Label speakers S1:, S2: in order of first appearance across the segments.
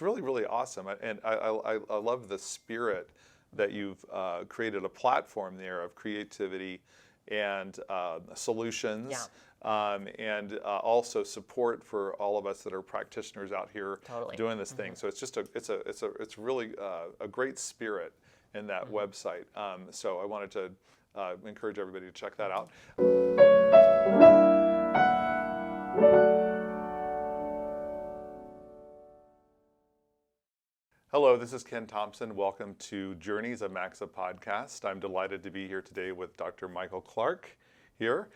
S1: really, really awesome. And I love the spirit that you've created a platform there of creativity and solutions.
S2: Yeah.
S1: And also support for all of us that are practitioners out here
S2: Totally.
S1: doing this thing. So it's just it's really a great spirit in that website. So I wanted to encourage everybody to check that out. Hello, this is Ken Thompson. Welcome to Journeys, a MACSA Podcast. I'm delighted to be here today with Dr. Michael Clark here.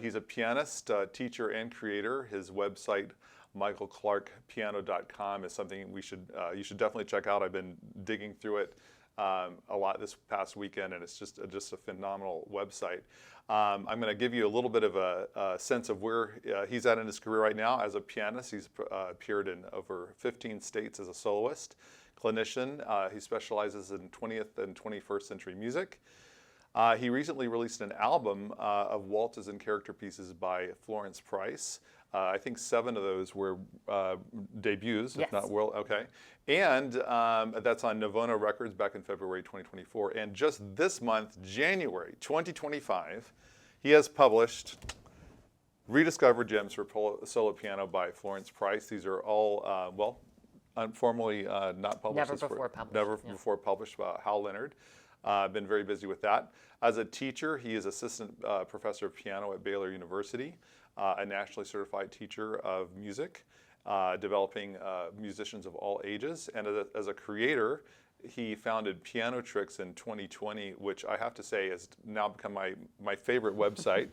S1: He's a pianist, teacher, and creator. His website, michaelclarkpiano.com, is something you should definitely check out. I've been digging through it a lot this past weekend, and it's just a phenomenal website. I'm going to give you a little bit of a sense of where he's at in his career right now as a pianist. He's appeared in over 15 states as a soloist, clinician. He specializes in 20th and 21st century music. He recently released an album of waltzes and character pieces by Florence Price. I think 7 of those were debuts,
S2: yes.
S1: if not world. Okay, and that's on Navona Records back in February 2024. And just this month, January 2025, he has published Rediscovered Gems for Solo Piano by Florence Price. These are all informally not published. Never before published by Hal Leonard. Been very busy with that. As a teacher, he is assistant professor of piano at Baylor University, a nationally certified teacher of music, developing musicians of all ages. And as a creator, he founded Piano Tricks in 2020, which I have to say has now become my favorite website.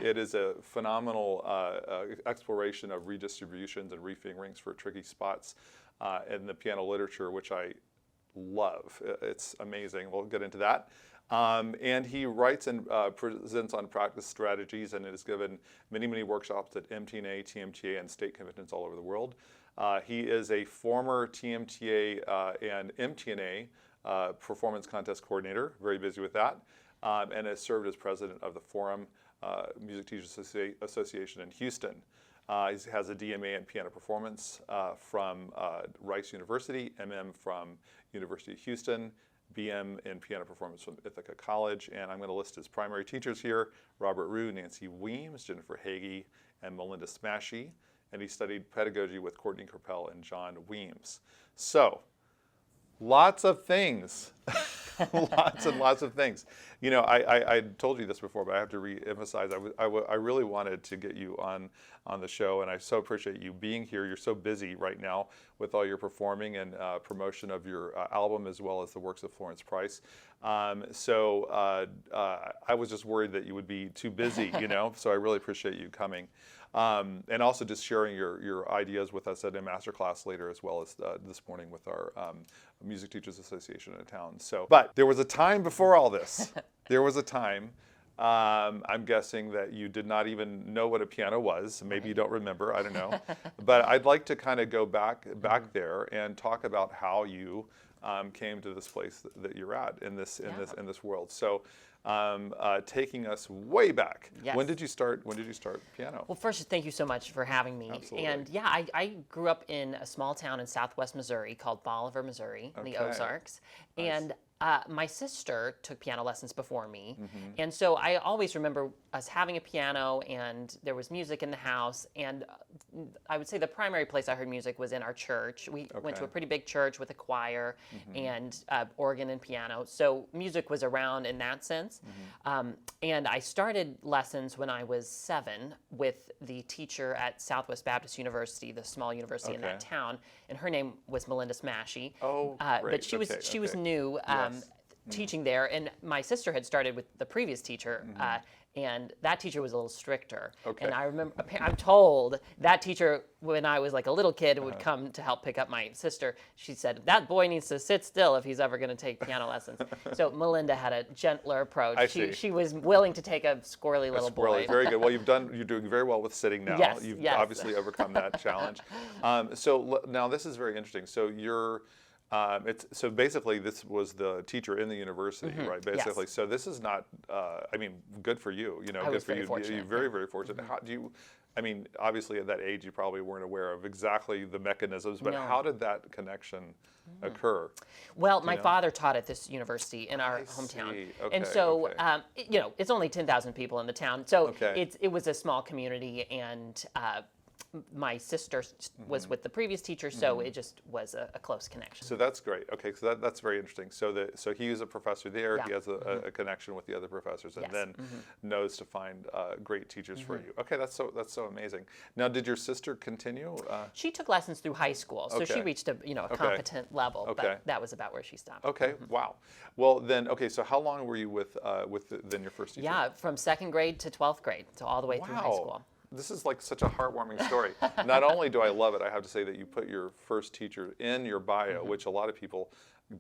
S1: It is a phenomenal exploration of redistributions and refingerings for tricky spots in the piano literature, which I love. It's amazing. We'll get into that. And he writes and presents on practice strategies, and it has given many workshops at MTNA, TMTA, and state conventions all over the world. He is a former TMTA and MTNA performance contest coordinator, very busy with that, and has served as president of the Forum Music Teachers Association in Houston. He has a DMA in piano performance from Rice University, MM from University of Houston, BM in piano performance from Ithaca College, and I'm going to list his primary teachers here: Robert Rue, Nancy Weems, Jennifer Hagee, and Melinda Smashy. And he studied pedagogy with Courtney Carpel and John Weems. So, lots of things. Lots and lots of things. You know, I told you this before, but I have to re-emphasize. I really wanted to get you on the show, and I so appreciate you being here. You're so busy right now with all your performing and promotion of your album, as well as the works of Florence Price. So I was just worried that you would be too busy, you know. So I really appreciate you coming. And also just sharing your ideas with us at a masterclass later, as well as this morning with our Music Teachers Association in town. So, but there was a time before all this. There was a time, I'm guessing, that you did not even know what a piano was. Maybe you don't remember, I don't know. But I'd like to kind of go back there and talk about how you came to this place that you're at in this world. So. Taking us way back.
S2: Yes.
S1: When did you start piano?
S2: Well, first, thank you so much for having me.
S1: Absolutely.
S2: And yeah, I grew up in a small town in southwest Missouri called Bolivar, Missouri, in the Ozarks.
S1: Nice.
S2: And my sister took piano lessons before me. And so I always remember us having a piano, and there was music in the house. And I would say the primary place I heard music was in our church. We went to a pretty big church with a choir and organ and piano. So music was around in that sense. And I started lessons when I was 7 with the teacher at Southwest Baptist University, the small university in that town. And her name was Melinda Smashy.
S1: Oh, great.
S2: But she was new teaching there, and my sister had started with the previous teacher, and that teacher was a little stricter.
S1: Okay.
S2: And I remember, I'm told that teacher, when I was like a little kid, would come to help pick up my sister. She said, that boy needs to sit still if he's ever going to take piano lessons. So Melinda had a gentler approach.
S1: I see.
S2: She was willing to take a squirrely little boy.
S1: Very good. Well, you're doing very well with sitting now.
S2: Yes,
S1: You've
S2: yes.
S1: obviously overcome that challenge. So now this is very interesting. So you're So basically, this was the teacher in the university, right? Basically,
S2: yes.
S1: So this is not. I mean, good for you. You know,
S2: I
S1: good
S2: was
S1: for
S2: very
S1: you.
S2: fortunate,
S1: You're very, very fortunate. How do you? I mean, obviously at that age you probably weren't aware of exactly the mechanisms, but
S2: No.
S1: how did that connection occur?
S2: Well, my father taught at this university in our hometown,
S1: see.
S2: and
S1: Okay,
S2: so
S1: okay.
S2: it's only 10,000 people in the town, so
S1: Okay.
S2: it was a small community, and my sister was with the previous teacher, so it just was a close connection.
S1: So that's great. Okay, so that's very interesting. So he is a professor there.
S2: Yeah.
S1: He has a connection with the other professors, and
S2: Yes.
S1: then knows to find great teachers for you. Okay, that's so amazing. Now, did your sister continue?
S2: She took lessons through high school, so she
S1: Okay.
S2: reached a competent level,
S1: Okay.
S2: but that was about where she stopped.
S1: Okay, wow. Well, then, okay. So how long were you with then your first teacher?
S2: Yeah, from 2nd grade to 12th grade, so all the way through high
S1: Wow.
S2: school.
S1: This is like such a heartwarming story. Not only do I love it, I have to say that you put your first teacher in your bio, which a lot of people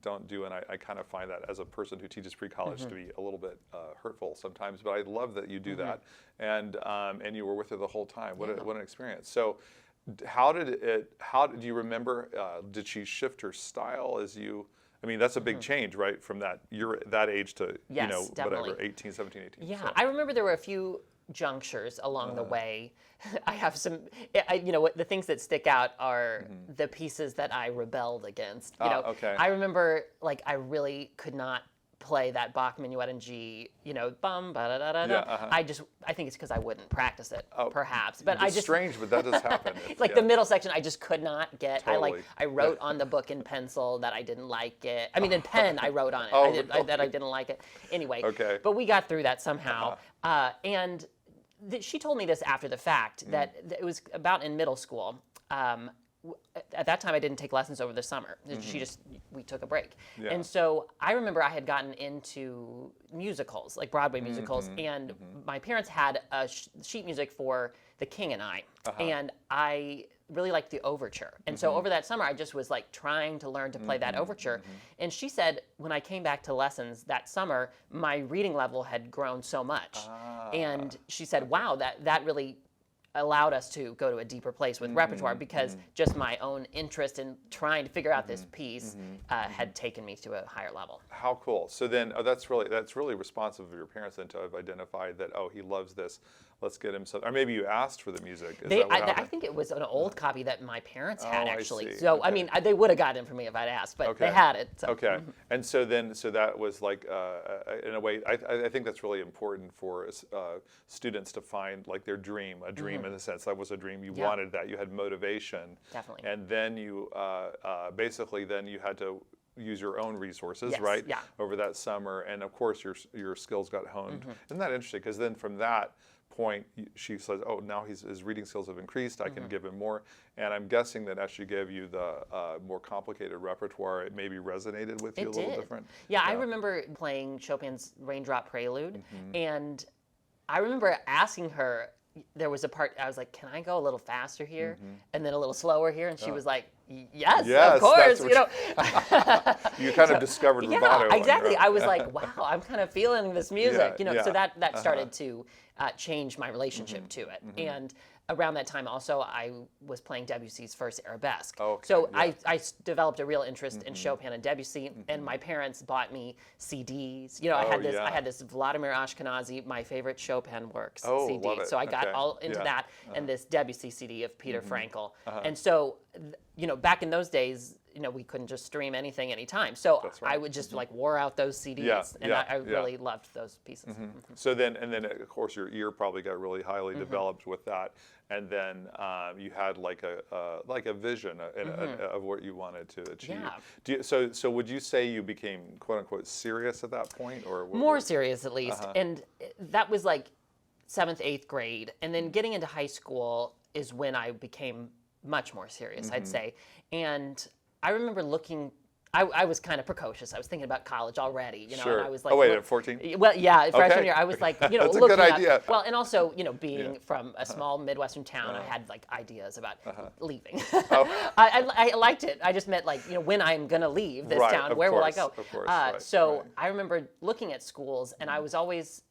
S1: don't do, and I kind of find that as a person who teaches pre-college to be a little bit hurtful sometimes. But I love that you do that, and you were with her the whole time. What an experience! So, how did you remember? Did she shift her style as you? I mean, that's a big change, right? From that age to
S2: Yes, definitely.
S1: whatever, 18, 17, 18.
S2: Yeah,
S1: So-
S2: I remember there were a few junctures along the way. I have some, the things that stick out are the pieces that I rebelled against.
S1: Okay.
S2: I remember, I really could not play that Bach minuet in G, bum, ba da da da da.
S1: Yeah,
S2: I think it's because I wouldn't practice it, perhaps. But
S1: It's strange, but that does happen.
S2: the middle section, I just could not get.
S1: Totally.
S2: I wrote on the book in pencil that I didn't like it. I mean, in pen, I wrote on it that I didn't like it. Anyway,
S1: Okay.
S2: but we got through that somehow. And she told me this after the fact, that it was about in middle school. At that time, I didn't take lessons over the summer. We took a break.
S1: Yeah.
S2: And so I remember I had gotten into musicals, like Broadway musicals, and my parents had sheet music for The King and I, and I really liked the overture. And so over that summer, I just was trying to learn to play that overture. And she said when I came back to lessons that summer, my reading level had grown so much. And she said, wow, that really allowed us to go to a deeper place with repertoire, because just my own interest in trying to figure out this piece had taken me to a higher level.
S1: How cool! So then, that's really responsive of your parents then to have identified that, he loves this. Let's get him something. Or maybe you asked for the music. Is that what
S2: I
S1: happened?
S2: think it was an old copy that my parents had,
S1: I
S2: actually.
S1: see.
S2: So
S1: Okay.
S2: I mean, they would have gotten it for me if I'd asked, but they had it. So.
S1: Okay, and so that was in a way, I think that's really important for students to find their dream, a dream in a sense. That was a dream. You wanted that. You had motivation.
S2: Definitely.
S1: And then you basically you had to use your own resources,
S2: Yes,
S1: right?
S2: yeah.
S1: Over that summer, and of course your skills got honed. Isn't that interesting? Because then from that point, she says, now his reading skills have increased. I can give him more. And I'm guessing that as she gave you the more complicated repertoire, it maybe resonated with you a little different.
S2: Yeah, I remember playing Chopin's Raindrop Prelude, and I remember asking her, there was a part, I was like, can I go a little faster here? And then a little slower here? And she was like, yes,
S1: Yes,
S2: of course.
S1: that's you kind of discovered
S2: Yeah,
S1: vibrato. on your
S2: exactly.
S1: own.
S2: I was like, wow, I'm kind of feeling this music.
S1: Yeah,
S2: So
S1: yeah.
S2: that started to change my relationship to it. And around that time also, I was playing Debussy's first Arabesque.
S1: Okay,
S2: So
S1: yeah.
S2: I developed a real interest in Chopin and Debussy, and my parents bought me CDs. I had this Vladimir Ashkenazy, my favorite Chopin works CD.
S1: love it.
S2: So I got
S1: Okay,
S2: all into
S1: yeah.
S2: that, and this Debussy CD of Peter Frankel. And so, back in those days, we couldn't just stream anything anytime. So
S1: That's right.
S2: I would just wore out those CDs,
S1: Yeah,
S2: and
S1: yeah,
S2: I
S1: yeah.
S2: really loved those pieces.
S1: So then of course your ear probably got really highly developed with that, and then you had a vision of what you wanted to achieve.
S2: Yeah.
S1: So would you say you became quote unquote serious at that point, or
S2: More serious, at least. And that was 7th, 8th grade. And then getting into high school is when I became much more serious, I'd say. And I remember I was kind of precocious. I was thinking about college already,
S1: Sure.
S2: and I was like,
S1: Oh, wait, at 14?
S2: Well, yeah, freshman
S1: Okay.
S2: year, I was like,
S1: That's a
S2: looking
S1: good
S2: up-
S1: idea.
S2: Well, and also, being from a small Midwestern town, I had ideas about leaving. I liked it. I just meant when I'm gonna leave this
S1: Right,
S2: town,
S1: of
S2: where will I
S1: course,
S2: go?
S1: of course, right,
S2: So
S1: right.
S2: I remember looking at schools, and I was always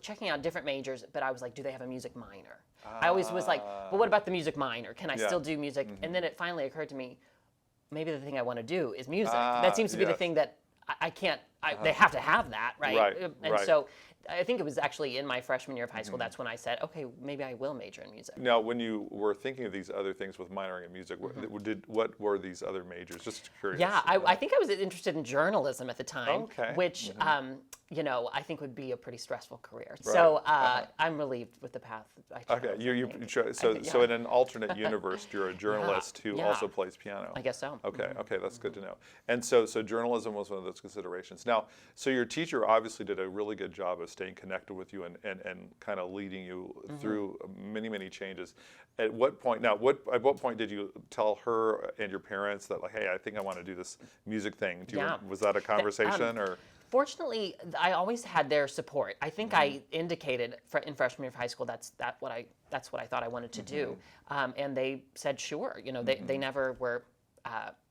S2: checking out different majors, but I was like, do they have a music minor? I always was like, but what about the music minor? Can I still do music? And then it finally occurred to me, maybe the thing I want to do is music. That seems to be the
S1: yes.
S2: thing that I can't they have to have that, right?
S1: Right,
S2: And
S1: right.
S2: so I think it was actually in my freshman year of high school, that's when I said, okay, maybe I will major in music.
S1: Now, when you were thinking of these other things with minoring in music, what were these other majors? Just curious.
S2: Yeah, I think I was interested in journalism at the time,
S1: Okay.
S2: which I think would be a pretty stressful career. So I'm relieved with the path I chose.
S1: Okay, so in an alternate universe, you're a journalist who also plays piano.
S2: I guess so.
S1: Okay, that's good to know. And so journalism was one of those considerations. Now, so your teacher obviously did a really good job of staying connected with you and kind of leading you through many changes. At what point did you tell her and your parents that, like, hey, I think I want to do this music thing? Was that a conversation or?
S2: Fortunately, I always had their support. I think I indicated in freshman year of high school that's what I thought I wanted to do, and they said sure. They never were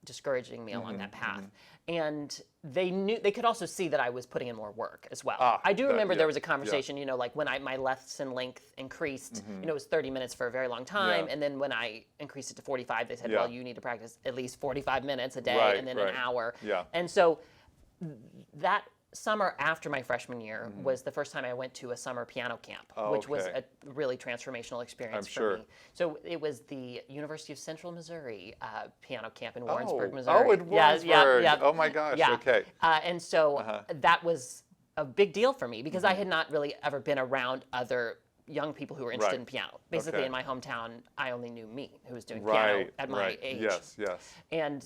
S2: discouraging me along that path, and they could also see that I was putting in more work as well. I do remember there was a conversation, like when my lesson length increased, it was 30 minutes for a very long time, and then when I increased it to 45, they said, well, you need to practice at least 45 minutes a day, and then an hour, and so that summer after my freshman year was the first time I went to a summer piano camp, which was a really transformational experience for me. So it was the University of Central Missouri piano camp in Warrensburg, Missouri.
S1: Oh, in Warrensburg.
S2: Yeah.
S1: Oh my gosh.
S2: Yeah.
S1: Okay.
S2: And so that was a big deal for me because I had not really ever been around other young people who were interested in piano. Basically, in my hometown, I only knew me, who was doing piano at my age.
S1: Yes.
S2: And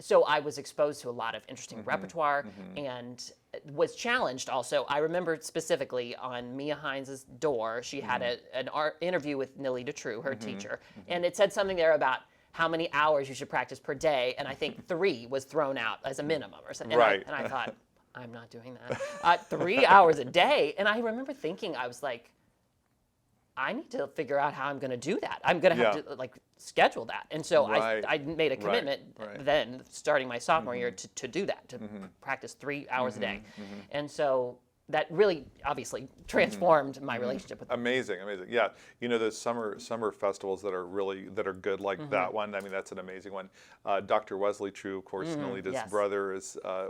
S2: so I was exposed to a lot of interesting repertoire and was challenged also. I remember specifically on Mia Hines' door, she had an interview with Nilly DeTrue, her teacher, and it said something there about how many hours you should practice per day, and I think 3 was thrown out as a minimum or something. And I thought, I'm not doing that. 3 hours a day. And I remember thinking, I was like, I need to figure out how I'm going to do that. I'm going to have to schedule that. And so I made a commitment then, starting my sophomore year, to do that, to practice 3 hours a day. And so that really obviously transformed my relationship with them.
S1: Amazing. Yeah, those summer festivals that are good, like that one. I mean, that's an amazing one. Dr. Wesley True, of course, Nolita's brother,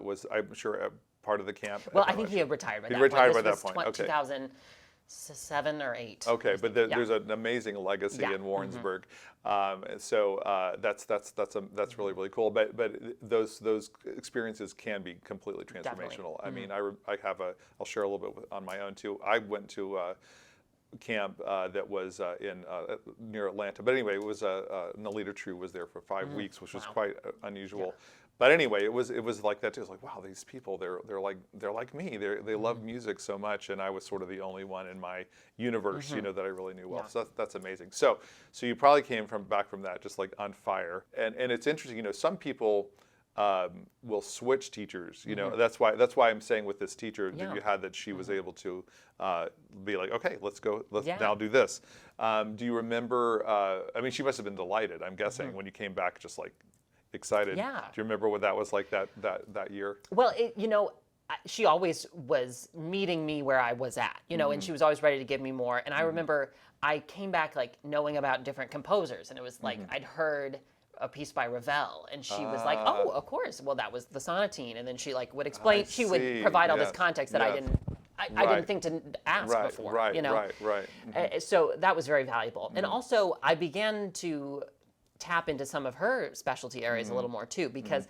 S1: was, I'm sure, a part of the camp.
S2: Well, I think he had retired by that point.
S1: He retired by that point. Okay.
S2: 2007 or 8.
S1: Okay, but there's an amazing legacy in Warrensburg, so that's really cool. But those experiences can be completely transformational. I mean, I'll share a little bit on my own too. I went to camp that was near Atlanta, but anyway, it was Nolita True was there for 5 weeks, which was quite unusual. But anyway, it was like that too. It was like, wow, these people, they're like me. They love music so much, and I was sort of the only one in my universe, that I really knew well. So that's amazing. So you probably came back from that just like on fire. And it's interesting, some people will switch teachers. That's why I'm saying with this teacher that you had, that she was able to be like, okay, let's now do this. Do you remember? I mean, she must have been delighted, I'm guessing, when you came back, just like excited.
S2: Yeah.
S1: Do you remember what that was like that year?
S2: Well, she always was meeting me where I was at, and she was always ready to give me more. And I remember I came back like knowing about different composers, and it was like I'd heard a piece by Ravel, and she was like, "Oh, of course. Well, that was the sonatine." And then she would explain. She would provide all this context that I didn't think to ask before. Right. So that was very valuable. And also, I began to tap into some of her specialty areas a little more too, because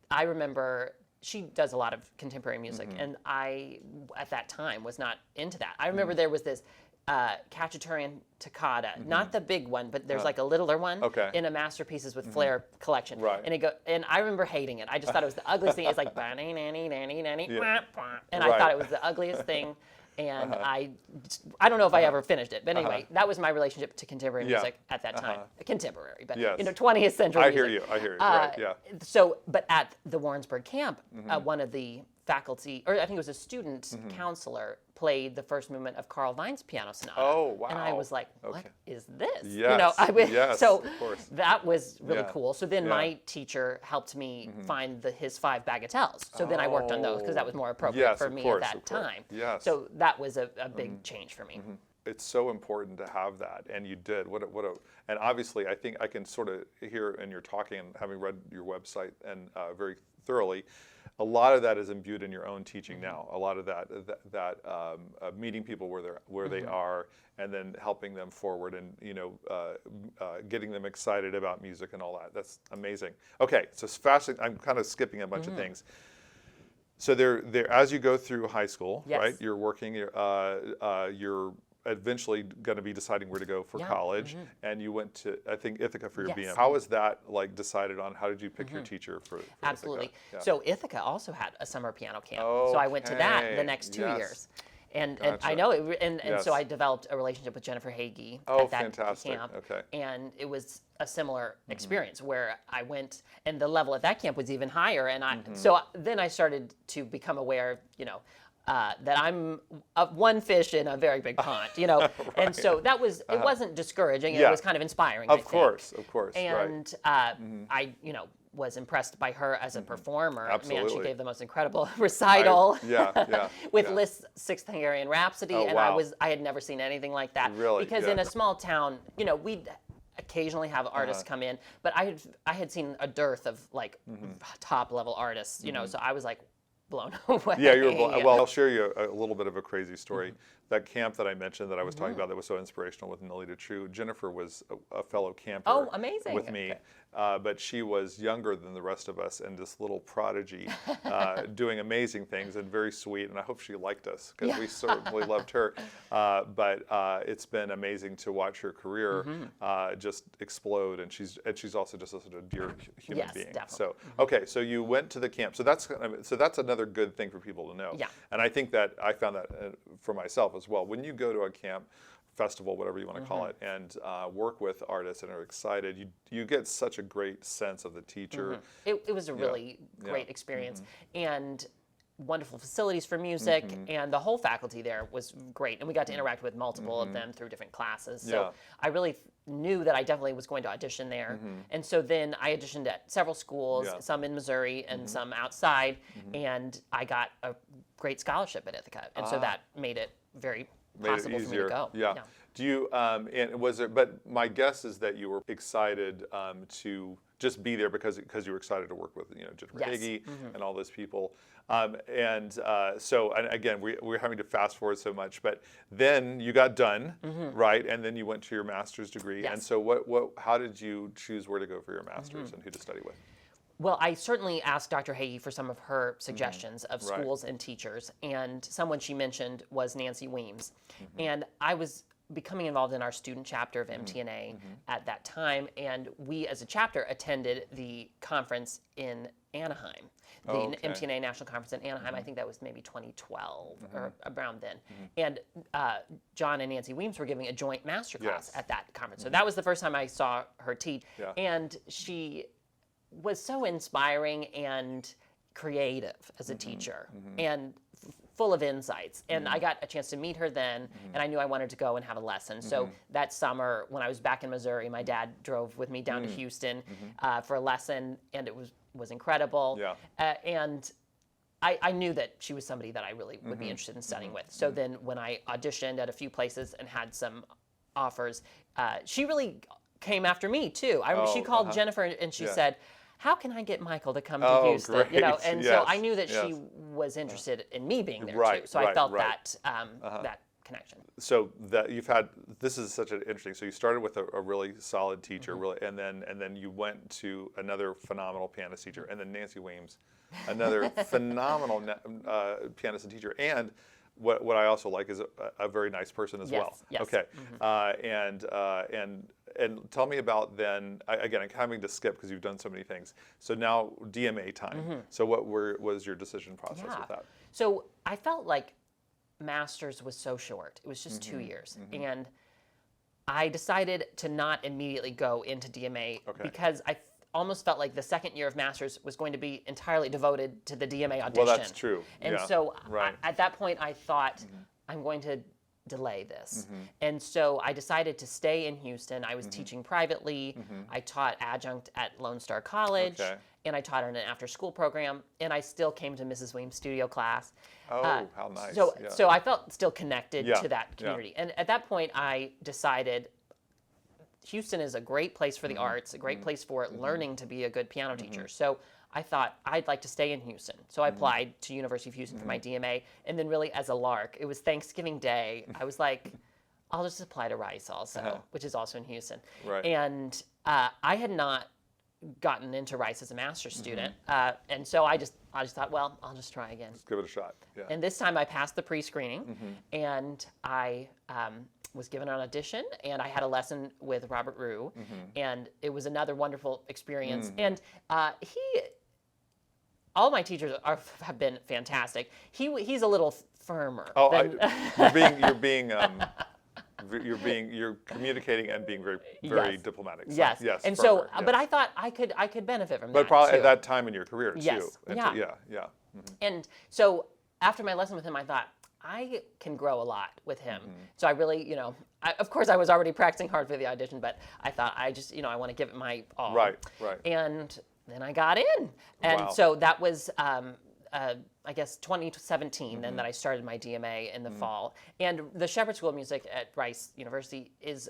S2: I remember she does a lot of contemporary music, and I, at that time, was not into that. I remember there was this Cacciatorian toccata, not the big one, but there's like a littler one in a Masterpieces with Flair collection. Right. And I remember hating it. I just thought it was the ugliest thing. It's like, and I thought it was the ugliest thing. And I don't know if I ever finished it, but anyway, that was my relationship to contemporary music at that time. Contemporary, but 20th century music.
S1: I hear you. Right, yeah.
S2: So, but at the Warrensburg camp, one of the faculty, or I think it was a student counselor, played the first movement of Carl Wein's Piano Sonata.
S1: Oh, wow.
S2: And I was like, what is this?
S1: Yes,
S2: so
S1: of course.
S2: that was really cool. So then my teacher helped me find his 5 bagatelles. So then I worked on those because that was more appropriate for me at that time.
S1: Yes.
S2: So that was a big change for me.
S1: It's so important to have that, and you did. And obviously, I think I can sort of hear in your talking and having read your website and very thoroughly, a lot of that is imbued in your own teaching now. A lot of that meeting people where they are, and then helping them forward, and getting them excited about music and all that. That's amazing. Okay, so it's fascinating. I'm kind of skipping a bunch of things. So there, as you go through high school, right? You're working. You're eventually going to be deciding where to go for college, and you went to, I think, Ithaca for your BM. How was that decided on? How did you pick your teacher for
S2: Absolutely.
S1: Ithaca? Yeah.
S2: So Ithaca also had a summer piano camp, so I went to that the next 2 years. And I know it, and so I developed a relationship with Jennifer Hagee at that
S1: fantastic.
S2: camp.
S1: Okay.
S2: And it was a similar experience where I went, and the level at that camp was even higher. And so then I started to become aware, that I'm one fish in a very big pond,
S1: Right.
S2: And so that was, it wasn't discouraging, it was kind of inspiring, I think.
S1: Of course,
S2: And I, was impressed by her as a performer.
S1: Absolutely.
S2: Man, she gave the most incredible recital with
S1: yeah.
S2: Liszt's Sixth Hungarian Rhapsody, and
S1: wow.
S2: I had never seen anything like that.
S1: Really?
S2: Because
S1: Yeah.
S2: in a small town, we'd occasionally have artists come in, but I had seen a dearth of top level artists, so I was blown away.
S1: Yeah, you were blown. Well, I'll share you a little bit of a crazy story. That camp that I mentioned that I was talking about that was so inspirational with Nelita True, Jennifer was a fellow camper
S2: amazing.
S1: with me, but she was younger than the rest of us and this little prodigy doing amazing things and very sweet, and I hope she liked us because we certainly loved her. But it's been amazing to watch her career just explode, and she's also just such a dear human being.
S2: Definitely.
S1: So okay, so you went to the camp. So that's another good thing for people to know.
S2: Yeah.
S1: And I think that I found that for myself as well. When you go to a camp, festival, whatever you want to call it, and work with artists and are excited, you get such a great sense of the teacher.
S2: It was a really great experience, and wonderful facilities for music, and the whole faculty there was great, and we got to interact with multiple of them through different classes. So I really knew that I definitely was going to audition there, and so then I auditioned at several schools, some in Missouri and some outside, and I got a great scholarship at Ithaca, and so that made it very possible for me to go.
S1: Yeah. Do you? And was it? But my guess is that you were excited to just be there because you were excited to work with Jennifer Hagee and all those people. So again, we're having to fast forward so much, but then you got done, right? And then you went to your master's degree.
S2: Yes.
S1: And so how did you choose where to go for your master's and who to study with?
S2: Well, I certainly asked Dr. Hagee for some of her suggestions of schools and teachers, and someone she mentioned was Nancy Weems. And I was becoming involved in our student chapter of MTNA at that time, and we as a chapter attended the conference in Anaheim, the MTNA National Conference in Anaheim. I think that was maybe 2012 or around then. And John and Nancy Weems were giving a joint masterclass at that conference. So that was the first time I saw her teach, and she was so inspiring and creative as a teacher, and full of insights. And I got a chance to meet her then, and I knew I wanted to go and have a lesson. So that summer, when I was back in Missouri, my dad drove with me down to Houston for a lesson, and it was incredible. Yeah. And I knew that she was somebody that I really would be interested in studying with. So then when I auditioned at a few places and had some offers, she really came after me too. She called Jennifer and she said, "How can I get Michael to come to Houston?"
S1: Great.
S2: And so I knew that she was interested in me being there too. So I felt that that connection.
S1: So that this is such an interesting. So you started with a really solid teacher, and then you went to another phenomenal pianist teacher, and then Nancy Weems, another phenomenal pianist and teacher, and what I also like is a very nice person as well.
S2: Yes.
S1: Okay. And tell me about then, again, I'm having to skip because you've done so many things. So now DMA time. So what was your decision process with that?
S2: So I felt like master's was so short. It was just 2 years. And I decided to not immediately go into DMA because I almost felt like the second year of master's was going to be entirely devoted to the DMA audition.
S1: Well, that's true.
S2: And so at that point I thought, I'm going to delay this. And so I decided to stay in Houston. I was teaching privately. I taught adjunct at Lone Star College, and I taught in an after-school program, and I still came to Mrs. Weems' studio class.
S1: Oh, how nice.
S2: So I felt still connected to that community. And at that point, I decided Houston is a great place for the arts, a great place for learning to be a good piano teacher. So I thought I'd like to stay in Houston. So I applied to University of Houston for my DMA. And then really as a lark, it was Thanksgiving Day. I was like, I'll just apply to Rice also, which is also in Houston.
S1: Right.
S2: And I had not gotten into Rice as a master's student. And so I just thought, well, I'll just try again.
S1: Just give it a shot. Yeah.
S2: And this time I passed the pre-screening, and I was given an audition, and I had a lesson with Robert Rue, and it was another wonderful experience. And all my teachers have been fantastic. He's a little firmer.
S1: Oh, you're communicating and being very diplomatic. So,
S2: yes.
S1: firmer,
S2: And so,
S1: yes.
S2: but I thought I could benefit from
S1: But
S2: that
S1: probably
S2: too.
S1: at that time in your career too.
S2: Yes.
S1: And
S2: Yeah.
S1: Yeah.
S2: And so after my lesson with him, I thought I can grow a lot with him. So I really, of course I was already practicing hard for the audition, but I thought I just, I want to give it my all.
S1: Right.
S2: And then I got in. And
S1: Wow.
S2: so that was, I guess, 2017, then that I started my DMA in the fall. And the Shepherd School of Music at Rice University is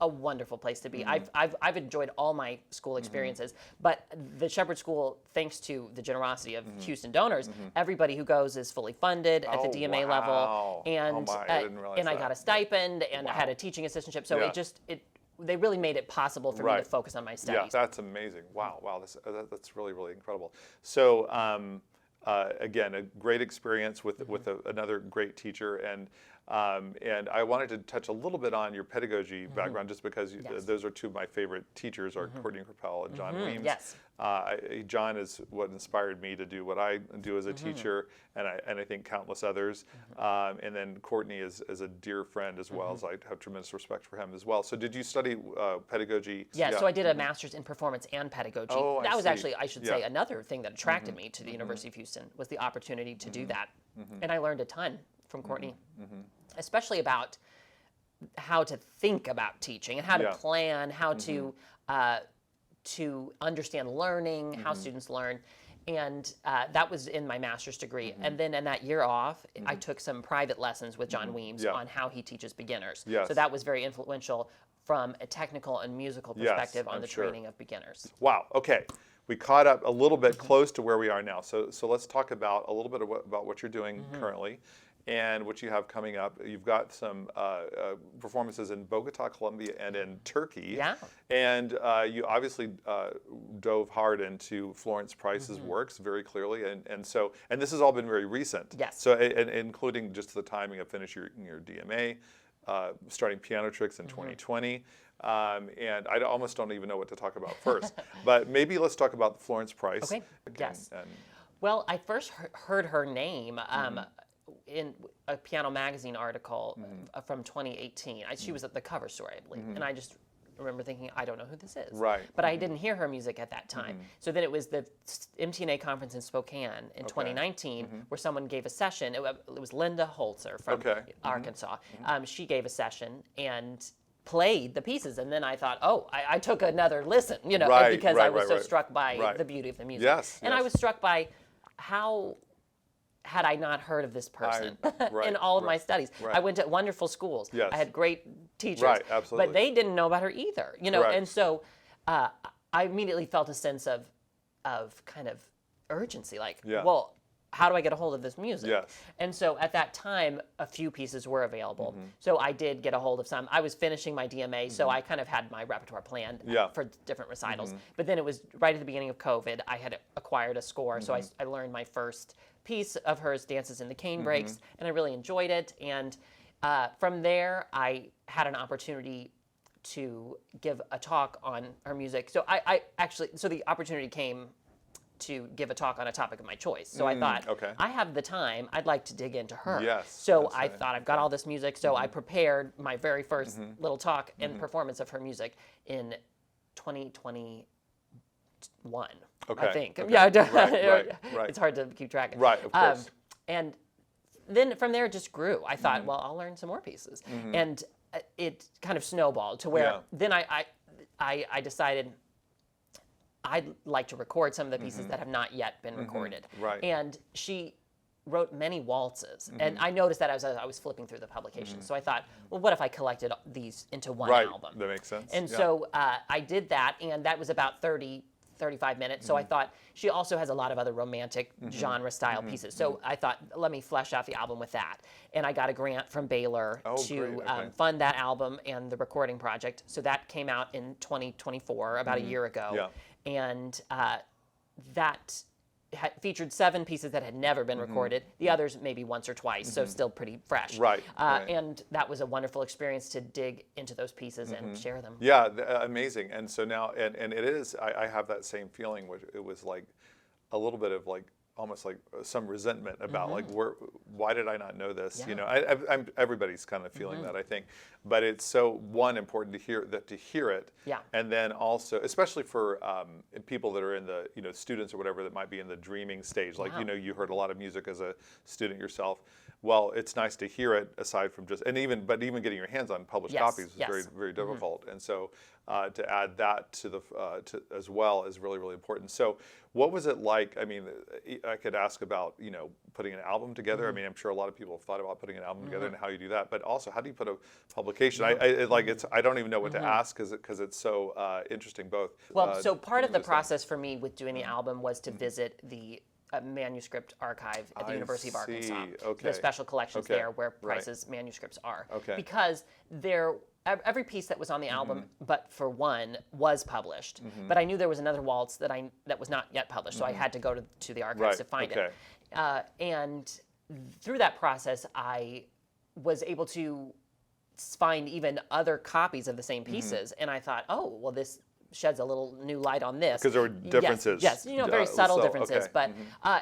S2: a wonderful place to be. I've enjoyed all my school experiences, but the Shepherd School, thanks to the generosity of Houston donors, everybody who goes is fully funded at the DMA level, and
S1: I didn't realize
S2: I
S1: that.
S2: got a stipend, and I had a teaching assistantship. So they really made it possible for me to focus on my studies.
S1: Yeah, that's amazing. Wow, that's really, really incredible. So again, a great experience with another great teacher, and I wanted to touch a little bit on your pedagogy background, just because those are two of my favorite teachers, are Courtney Crapel and John Weems.
S2: Yes.
S1: John is what inspired me to do what I do as a teacher, and I think countless others. And then Courtney is a dear friend as well, as I have tremendous respect for him as well. So did you study pedagogy?
S2: Yeah, so I did a master's in performance and pedagogy.
S1: Oh,
S2: that was
S1: see.
S2: actually, I should say, another thing that attracted me to the University of Houston was the opportunity to do that. And I learned a ton from Courtney, especially about how to think about teaching and how to plan, how to understand learning, how students learn. And that was in my master's degree. And then in that year off, I took some private lessons with John Weems on how he teaches beginners.
S1: Yes.
S2: So that was very influential from a technical and musical perspective on
S1: I'm
S2: the
S1: sure.
S2: training of beginners.
S1: Wow. Okay. We caught up a little bit close to where we are now. So let's talk about a little bit about what you're doing currently and what you have coming up. You've got some performances in Bogota, Colombia, and in Turkey.
S2: Yeah.
S1: And you obviously dove hard into Florence Price's works very clearly, and this has all been very recent.
S2: Yes.
S1: So and including just the timing of finishing your DMA, starting Piano Tricks in 2020. And I almost don't even know what to talk about first. But maybe let's talk about Florence Price.
S2: Okay. Yes.
S1: And
S2: Well, I first heard her name in a Piano Magazine article from 2018. She was at the cover story, I believe. And I just remember thinking, I don't know who this is.
S1: Right.
S2: But I didn't hear her music at that time. So then it was the MTNA conference in Spokane in 2019 where someone gave a session. It was Linda Holzer from Arkansas. She gave a session and played the pieces, and then I thought, I took another listen, because I was so struck by the beauty of the music.
S1: Yes,
S2: and I was struck by how had I not heard of this person in all of my studies. I went to wonderful schools.
S1: Yes.
S2: I had great teachers,
S1: absolutely.
S2: but they didn't know about her either,
S1: Correct.
S2: And so I immediately felt a sense of kind of urgency, like, well, how do I get a hold of this music?
S1: Yes.
S2: And so at that time, a few pieces were available. So I did get a hold of some. I was finishing my DMA, so I kind of had my repertoire planned for different recitals. But then it was right at the beginning of COVID, I had acquired a score, so I learned my first piece of hers, Dances in the Cane Breaks, and I really enjoyed it. And from there, I had an opportunity to give a talk on her music. So so the opportunity came to give a talk on a topic of my choice. So I thought, I have the time, I'd like to dig into her.
S1: Yes,
S2: so I thought, I've got all this music, so I prepared my very first little talk and performance of her music in 2021, I think.
S1: Okay.
S2: Yeah,
S1: Right.
S2: It's hard to keep track.
S1: Right, of course.
S2: And then from there it just grew. I thought, well, I'll learn some more pieces. And it kind of snowballed to where then I decided I'd like to record some of the pieces that have not yet been recorded.
S1: Right.
S2: And she wrote many waltzes. And I noticed that as I was flipping through the publication. So I thought, well, what if I collected these into one album?
S1: That makes sense.
S2: And so I did that, and that was about 30 35 minutes. So I thought she also has a lot of other romantic genre style pieces. So I thought, let me flesh out the album with that. And I got a grant from Baylor to
S1: great. Okay.
S2: fund that album and the recording project. So that came out in 2024, about a year ago.
S1: Yeah.
S2: And that featured 7 pieces that had never been recorded. The others maybe once or twice, so still pretty fresh.
S1: Right, right.
S2: And that was a wonderful experience to dig into those pieces and share them.
S1: Yeah, amazing. And so now, and it is, I have that same feeling, which it was like a little bit of like, almost like some resentment about like, why did I not know this?
S2: Yeah.
S1: You know, everybody's kind of feeling that, I think. But it's so, important to hear it.
S2: Yeah.
S1: And then also, especially for people that are in the, you know, students or whatever that might be in the dreaming stage, like, you know, you heard a lot of music as a student yourself. Well, it's nice to hear it aside from just, but even getting your hands on published copies is very, very difficult. And so to add that to the, as well is really, really important. So what was it like? I mean, I could ask about, you know, putting an album together. I mean, I'm sure a lot of people have thought about putting an album together and how you do that, but also how do you put a publication? I don't even know what to ask because it's so interesting both.
S2: Well, so part of the process for me with doing the album was to visit the manuscript archive at the University of Arkansas.
S1: Okay.
S2: The special collections
S1: Okay.
S2: there where
S1: Right.
S2: Price's manuscripts are.
S1: Okay.
S2: Because every piece that was on the album, but for one, was published. But I knew there was another waltz that was not yet published, so I had to go to the archives to find it. And through that process, I was able to find even other copies of the same pieces, and I thought, oh, well, this sheds a little new light on this.
S1: Because there were differences.
S2: Yes, you know, very subtle differences.
S1: Okay.
S2: But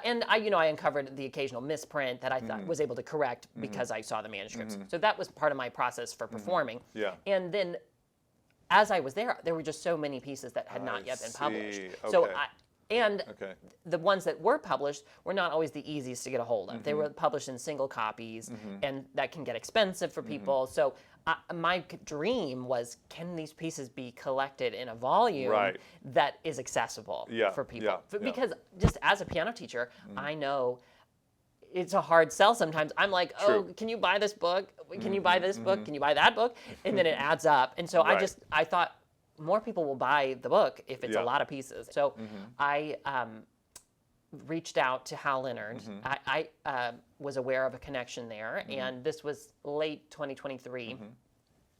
S2: and I uncovered the occasional misprint that I thought was able to correct because I saw the manuscripts. So that was part of my process for performing.
S1: Yeah.
S2: And then, as I was there were just so many pieces that had not yet been published. So the ones that were published were not always the easiest to get a hold of. They were published in single copies, and that can get expensive for people. So my dream was, can these pieces be collected in a volume that is accessible for people? Because just as a piano teacher, I know it's a hard sell sometimes. I'm like, oh, can you buy this book? Can you buy this book? Can you buy that book? And then it adds up. And so I thought, more people will buy the book if it's a lot of pieces. So I reached out to Hal Leonard. I was aware of a connection there, and this was late 2023.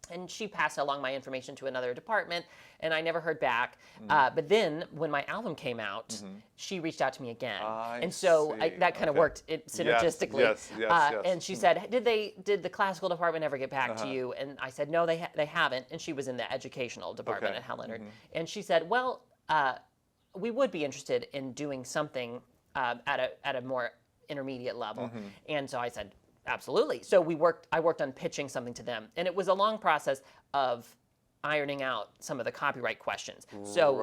S2: And she passed along my information to another department, and I never heard back. But then, when my album came out, she reached out to me again, and so that kind of worked synergistically.
S1: Yes.
S2: And she said, "Did the classical department ever get back to you?" And I said, "No, they haven't." And she was in the educational department at Hal Leonard, and she said, "Well, we would be interested in doing something at a more intermediate level." And so I said, absolutely. So I worked on pitching something to them, and it was a long process of ironing out some of the copyright questions. So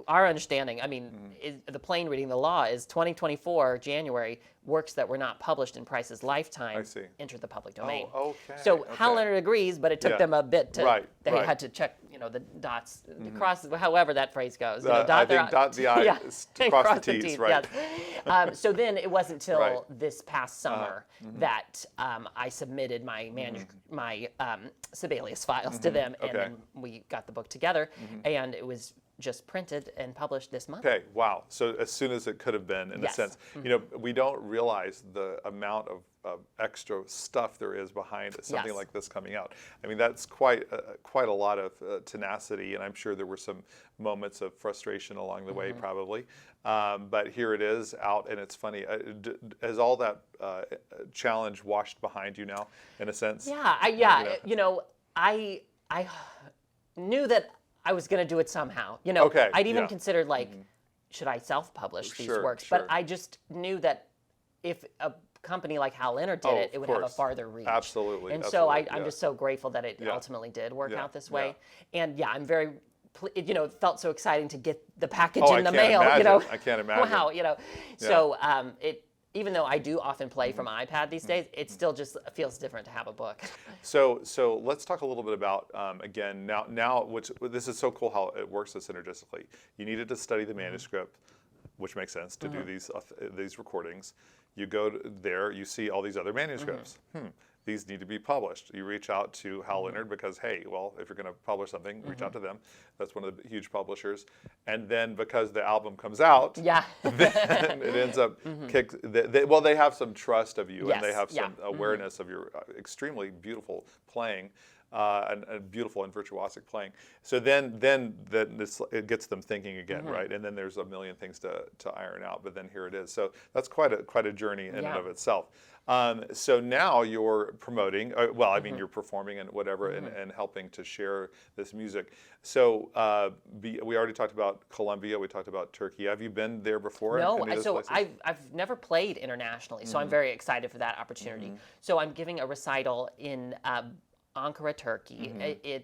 S2: our understanding, I mean, is the plain reading the law is 2024 January, works that were not published in Price's lifetime entered the public domain. So Hal Leonard agrees, but it took them a bit to, they had to check, you know, the dots, cross, however that phrase goes. You know,
S1: I think dot the I's, cross the T's, right.
S2: Yes. So then it wasn't until this past summer that I submitted my my Sibelius files to them, and then we got the book together, and it was just printed and published this month.
S1: Okay, wow. So as soon as it could have been, in a sense. You know, we don't realize the amount of extra stuff there is behind something like this coming out. I mean, that's quite a lot of tenacity, and I'm sure there were some moments of frustration along the way, probably. But here it is out, and it's funny. Has all that challenge washed behind you now, in a sense?
S2: Yeah. You know, I knew that I was going to do it somehow. You know, I'd even considered like, should I self-publish these works? But I just knew that if a company like Hal Leonard did it would have a farther reach.
S1: Absolutely.
S2: And so I'm just so grateful that it ultimately did work out this way. And I'm very, you know, it felt so exciting to get the package in the mail.
S1: Imagine.
S2: You know,
S1: I can't imagine.
S2: Wow, you know, so even though I do often play from iPad these days, it still just feels different to have a book.
S1: So let's talk a little bit about, again, now which this is so cool how it works so synergistically. You needed to study the manuscript. which makes sense to do these recordings. You go there, you see all these other manuscripts. These need to be published. You reach out to Hal Leonard because, hey, well, if you're going to publish something, reach out to them. That's one of the huge publishers. And then because the album comes out,
S2: Yeah.
S1: then it ends up they have some trust of you, and they
S2: Yes,
S1: have
S2: yeah.
S1: some awareness of your extremely beautiful playing. And beautiful and virtuosic playing. So then it gets them thinking again, right? And then there's a million things to iron out, but then here it is. So that's quite a journey in and of itself. So now you're promoting, I mean, you're performing and whatever, and helping to share this music. So we already talked about Colombia, we talked about Turkey. Have you been there before?
S2: No,
S1: Any of those
S2: so
S1: places?
S2: I've never played internationally, so I'm very excited for that opportunity. So I'm giving a recital in Ankara, Turkey,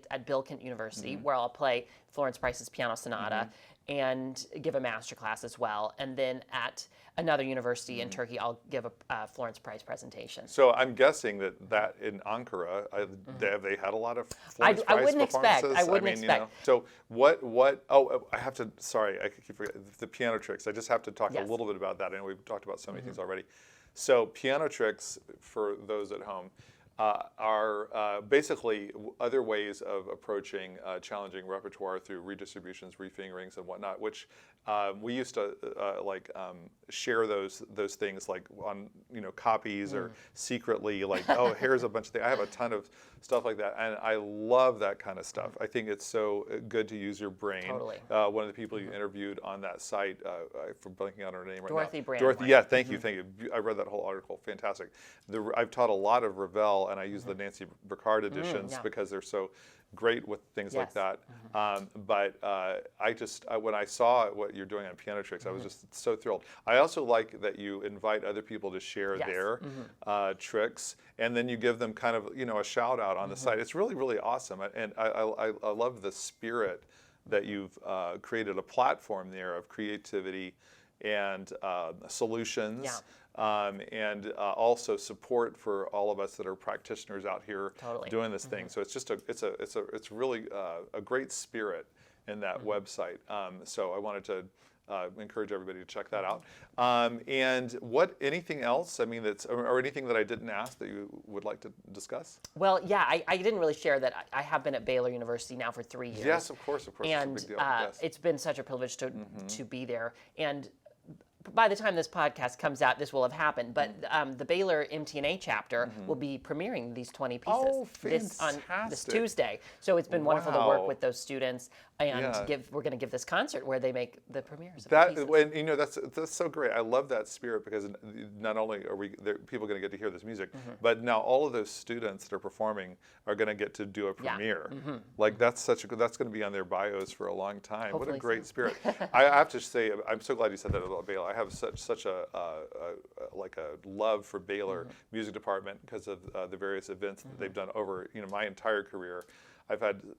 S2: at Bilkent University, where I'll play Florence Price's Piano Sonata and give a master class as well. And then at another university in Turkey, I'll give a Florence Price presentation.
S1: So I'm guessing that in Ankara, have they had a lot of Florence Price
S2: wouldn't expect.
S1: performances?
S2: I wouldn't expect.
S1: So what? Oh, I have to. Sorry, I keep forgetting the piano tricks. I just have to talk a little bit about that. I know we've talked about so many things already. So piano tricks, for those at home, are basically other ways of approaching challenging repertoire through redistributions, refingerings, and whatnot, which we used to share those things like on copies or secretly, like, oh, here's a bunch of things. I have a ton of stuff like that, and I love that kind of stuff. I think it's so good to use your brain.
S2: Totally.
S1: One of the people you interviewed on that site, I'm blanking on her name right
S2: Dorothy
S1: now.
S2: Brandwine.
S1: Dorothy, yeah, thank you. I read that whole article. Fantastic. I've taught a lot of Ravel, and I use the Nancy Bricard editions because they're so great with things like that. But when I saw what you're doing on piano tricks, I was just so thrilled. I also like that you invite other people to share their tricks, and then you give them kind of a shout out on the site. It's really, really awesome, and I love the spirit that you've created a platform there of creativity and solutions. And also support for all of us that are practitioners out here doing this thing. So it's just it's really a great spirit in that website. So I wanted to encourage everybody to check that out. And anything else? I mean, or anything that I didn't ask that you would like to discuss?
S2: Well, yeah, I didn't really share that I have been at Baylor University now for 3 years.
S1: Yes, of course.
S2: And
S1: it's a big deal. Yes.
S2: it's been such a privilege to be there. And by the time this podcast comes out, this will have happened. But the Baylor MTNA chapter will be premiering these 20 pieces
S1: Oh,
S2: this Tuesday. So it's been wonderful to work with those students, and we're going to give this concert where they make the premieres of the pieces.
S1: And that's so great. I love that spirit, because not only are people going to get to hear this music, but now all of those students that are performing are going to get to do a premiere. Like that's going to be on their bios for a long time.
S2: Hopefully
S1: what a great spirit! I have to say, I'm so glad you said that about Baylor. I have such a love for Baylor Music Department because of the various events that they've done over my entire career.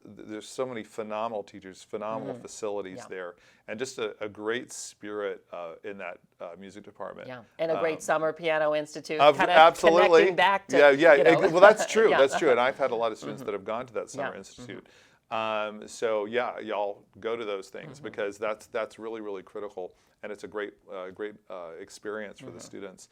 S1: There's so many phenomenal teachers, phenomenal facilities there, and just a great spirit in that music department.
S2: Yeah, and a great summer piano institute.
S1: Absolutely.
S2: Connecting back to,
S1: Well, that's true. That's true. And I've had a lot of students that have gone to that summer institute. So yeah, y'all go to those things because that's really, really critical, and it's a great experience for the students.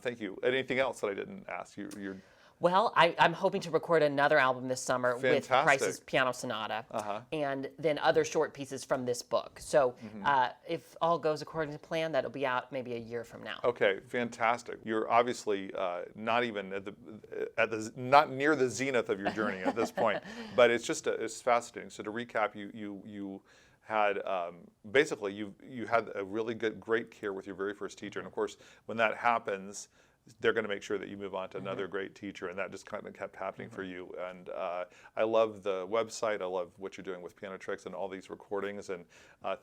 S1: Thank you. Anything else that I didn't ask you?
S2: Well, I'm hoping to record another album this summer with Price's Piano Sonata, and then other short pieces from this book. So if all goes according to plan, that'll be out maybe a year from now.
S1: Okay, fantastic. You're obviously not even not near the zenith of your journey at this point, but it's fascinating. So to recap, you had basically you had a really great care with your very first teacher, and of course when that happens, they're going to make sure that you move on to another great teacher, and that just kind of kept happening for you. And I love the website. I love what you're doing with Piano Tricks and all these recordings. And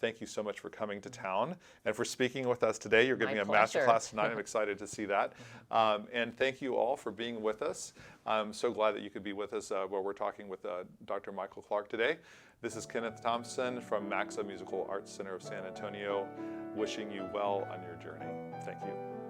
S1: thank you so much for coming to town and for speaking with us today. You're giving me a masterclass tonight. I'm excited to see that. And thank you all for being with us. I'm so glad that you could be with us while we're talking with Dr. Michael Clark today. This is Kenneth Thompson from MACSA Musical Arts Center of San Antonio, wishing you well on your journey. Thank you.